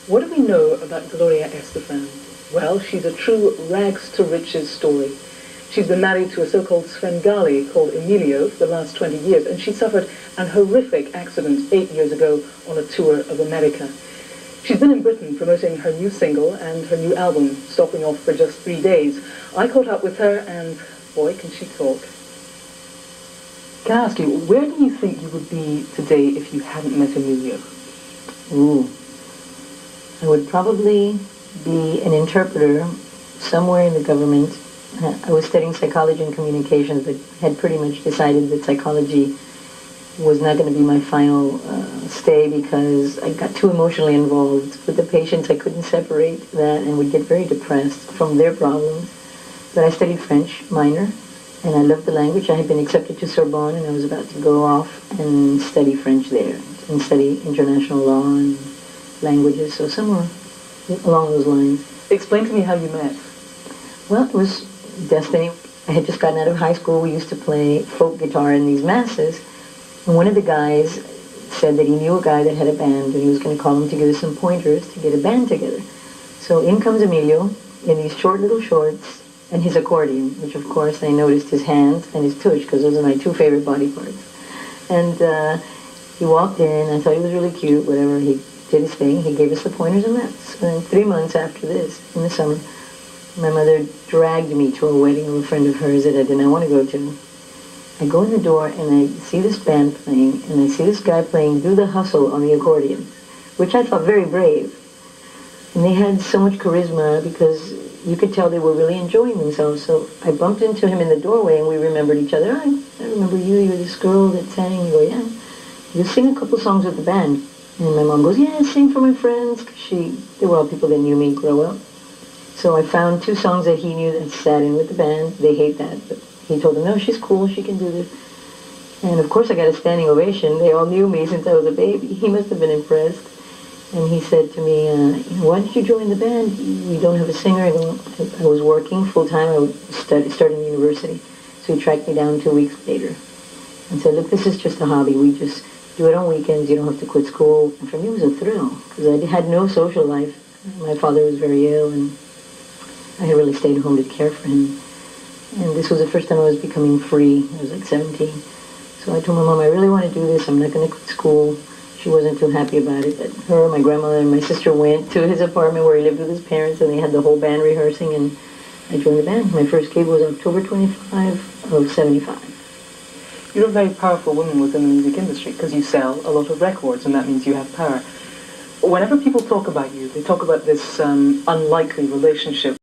What do we know about Gloria Estefan? Well, she's a true rags to riches story. She's been married to a so-called Svengali called Emilio for the last 20 years, and she suffered an horrific accident 8 years ago on a tour of America. She's been in Britain promoting her new single and her new album, stopping off for just 3 days. I caught up with her, and boy, can she talk. Can I ask you, where do you think you would be today if you hadn't met Emilio? Ooh. I would probably be an interpreter somewhere in the government. I was studying psychology and communications, but had pretty much decided that psychology was not going to be my final stay because I got too emotionally involved with the patients. I couldn't separate that and would get very depressed from their problems. But I studied French, minor, and I loved the language. I had been accepted to Sorbonne, and I was about to go off and study French there and study international law and languages, so somewhere along those lines. Explain to me how you met. Well, it was destiny. I had just gotten out of high school. We used to play folk guitar in these masses, and one of the guys said that he knew a guy that had a band, and he was going to call him to give us some pointers to get a band together. So in comes Emilio in these short little shorts and his accordion, which of course I noticed his hands and his tush, because those are my two favorite body parts. And he walked in. I thought he was really cute, whatever. He did his thing. He gave us the pointers and that. So 3 months after this, in the summer, my mother dragged me to a wedding of a friend of hers that I did not want to go to. I go in the door and I see this band playing, and I see this guy playing Do the Hustle on the accordion, which I thought very brave. And they had so much charisma because you could tell they were really enjoying themselves. So I bumped into him in the doorway and we remembered each other. I remember you, you're this girl that sang. You go, yeah. You sing a couple songs with the band. And my mom goes, yeah, sing for my friends. Cause they were all people that knew me grow up. So I found 2 songs that he knew that sat in with the band. They hate that, but he told them, no, she's cool, she can do this. And of course I got a standing ovation. They all knew me since I was a baby. He must have been impressed. And he said to me, why did you join the band? You don't have a singer. I was working full-time. I was starting university. So he tracked me down 2 weeks later and said, look, this is just a hobby. We just do it on weekends. You don't have to quit school. And for me, it was a thrill because I had no social life. My father was very ill, and I had really stayed home to care for him. And this was the first time I was becoming free. I was like 17. So I told my mom, I really want to do this. I'm not going to quit school. She wasn't too happy about it. But her, my grandmother, and my sister went to his apartment where he lived with his parents, and they had the whole band rehearsing, and I joined the band. My first gig was October 25 of 75. You're a very powerful woman within the music industry because you sell a lot of records, and that means you have power. Whenever people talk about you, they talk about this unlikely relationship